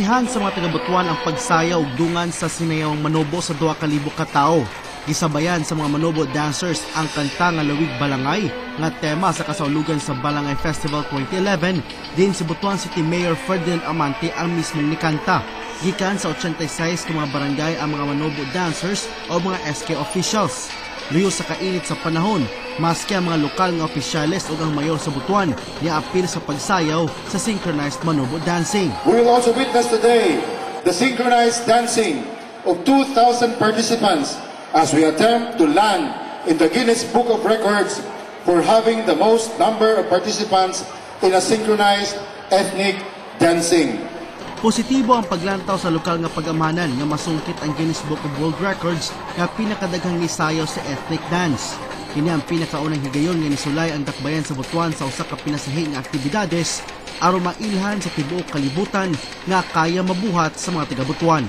Ginasihan sa mga taga-Butuan ang pagsayaw dungan sa sinayawang manobo sa 2,000 ka tawo. Gisabayan sa mga manobo dancers ang kanta nga Lawig Balangay nga tema sa kasaulugan sa Balangay Festival 2011. Din si Butuan City Mayor Ferdinand Amante ang mismong nikanta. Gikan sa 86 ka mga barangay ang mga manobo dancers o mga SK officials. Luyo sa kainit sa panahon, maski ang mga lokal nga opisyales o ang mayor sa Butuan niapil sa pagsayaw sa synchronized manobo dancing. We will also witness today the synchronized dancing of 2,000 participants as we attempt to land in the Guinness Book of Records for having the most number of participants in a synchronized ethnic dancing. Positibo ang paglantaw sa lokal nga pag-amanan nga masungkit ang Guinness Book of World Records nga pinakadaghang nisayaw sa ethnic dance. Kini ang pinakaunang higayon nga nisulay ang dakbayan sa Butuan sa usa ka pinasahi nga aktibidades aron mailhan sa tibuok kalibutan nga kaya mabuhat sa mga taga-Butuan.